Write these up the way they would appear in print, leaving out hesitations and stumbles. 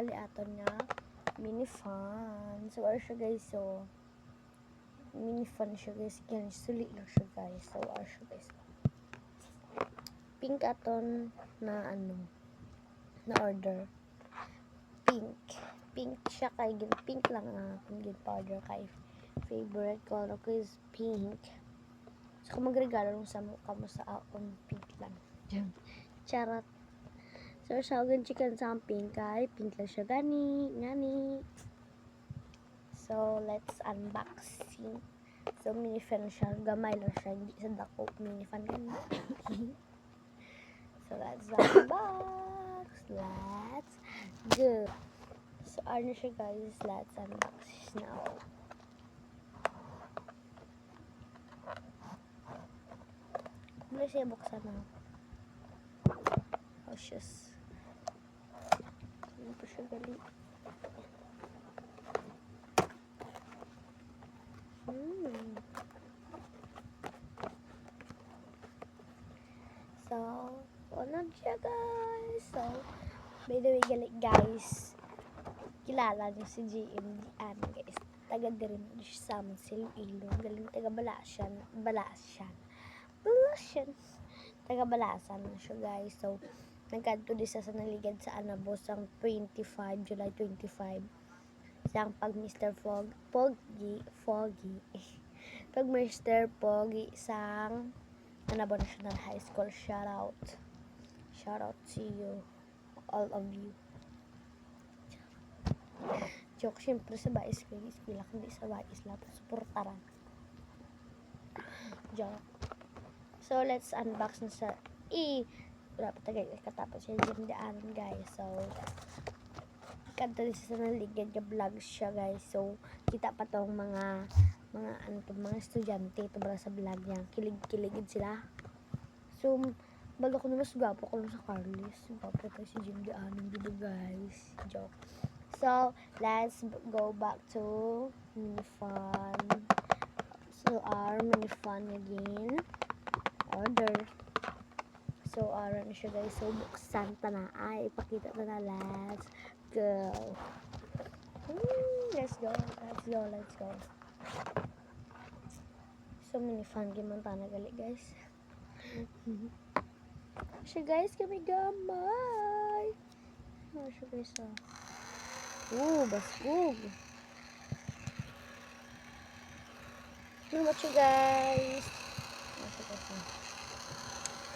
gali aton nga mini fan. So are siya guys, so mini fan siya guys, yan suli lang siya guys. So are siya guys, pink aton na na order, pink siya kay pink lang akong powder kay favorite color ko is pink. So kung magregalo lang sa mukha mo sa akong pink lang. Charot. So sa akin chicken sa pink kay pink lang siya gani. So let's unboxing. So mini fan siya, gamay lang siya, hindi sa dako mini fan gani. So let's unbox. Let's go. So ano siya guys, let's unbox now. Mula siya buksan na. Oh shush. Ano pa siya gali? So, ano siya guys? So, by the way guys, kilala niyo si GMD guys. Taga din siya sa amin sa Iloilo. Galing taga Balasan. Taga Balasan na siya guys. So, nagkanto di sa naligad sa Anabos ang 25, July 25. Siyang pag Mr. Foggy. Pag Mr. Foggy sang Anabos National High School. Shout out to you, all of you. Joke, syempre sa Bais ko yung eskwela, kundi sa Bais lang, supportaran. Joke. So, let's unbox na sa wala pa tagay, katapos siya dyan daanan guys. So, kanto din sa naligid ka vlog siya guys. So, kita pa tong mga estudyante ito para sa vlog niya. Kilig-kiligid sila. So, balo ko na mas gwapo ko lang sa Carlos. Gwapo tayo si Jim daanan dito guys. Joke. So, let's go back to mini fun. So, our mini fun again. Order. So, na siya guys. So, buksan ta na. Ipakita na. Let's go. Let's go. So, mini fun game ta na gali guys. Siya guys, kami gamay. Siya guys basbog. Yun what you guys.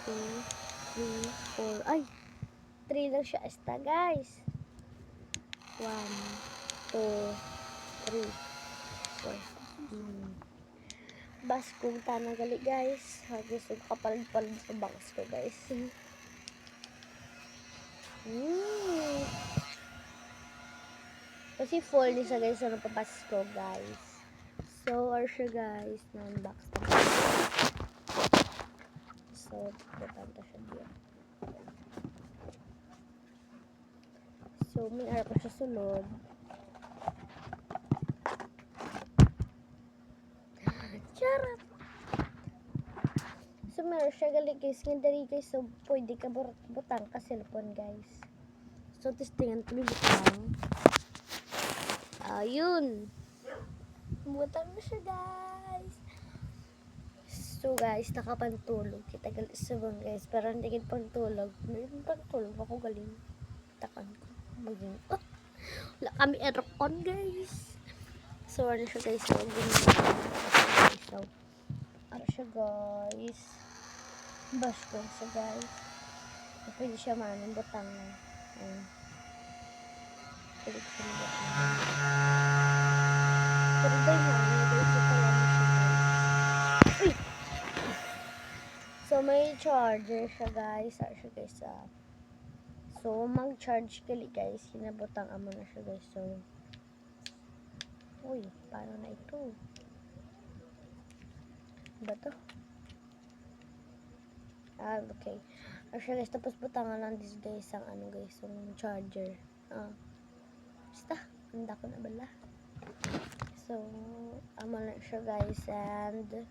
2, 3, 4. Ay! 3 lang siya esta guys. 1, 2, 3, 4. Basbog tanang gali guys. Hagis yung kapalad-palad sa box ko guys. Kasi full din siya guys, ano papas ko guys. So, are siya guys, na-unbox na. So, putanta siya dito. So, may ara pa siya sulod. Charot! So, meron siya gali guys, nga dari guys, so, pwede ka butang ka cellphone guys. So, testingan ko butang. Ayun. Butang na siya guys. So guys, nakapantulog kita galit sa bang guys. Pero hindi kita pantulog. Pantulog ako galing. Takan ko. Maging, wala kami aircon guys. So ano siya guys. So, ano siya guys. Bash ko siya guys. Pwede siya manong butang na. Pwede siya butang na. Pero dahil guys, ito lang siya guys. Uy! So, may charger siya guys. So, mag-charge kali guys. Hinabotang amo na siya guys. So, uy, paano na ito? Ba to? Okay. Siya guys, tapos butangan lang this guys ang guys, yung charger. Basta, handa ko na bala. So, amo na siya guys, and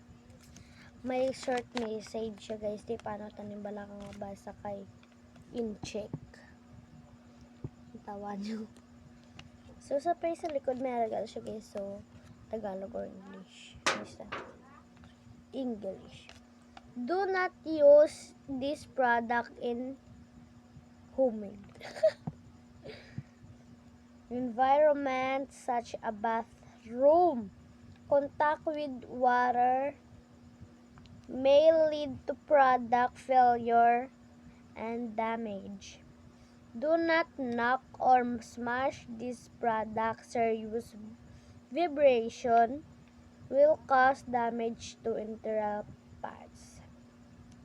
may short message siya guys, di paano tanim bala kang mabasa kay in-check. Tawa nyo. So, sa page sa likod, may regalo siya guys. So, Tagalog or English. Basta. English. Do not use this product in homemade environment such a bathroom. Contact with water may lead to product failure and damage. Do not knock or smash this product. Serious vibration will cause damage to internal parts.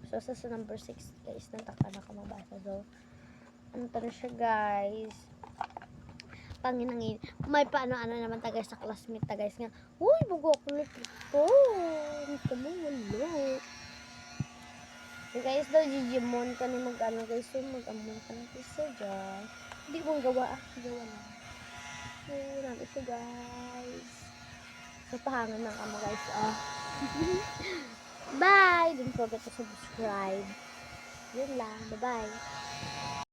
So, sa number 6, guys, nataka na ka mabasa. So, ano to na siya, guys? Panginangin. May paano-ano naman ta, guys, sa classmate ta, guys, nga, uy, bago ako nito. Ito mo, wala. So, guys, daw, Digimon ka ni mag-ano, guys. So, mag-amon ka na, guys, sa dyan. Hindi kong gawa, gawa lang. So, nabi siya, guys. So, pahangan ng kamo, guys, Bye! Don't forget to subscribe. Yun lang. Bye-bye.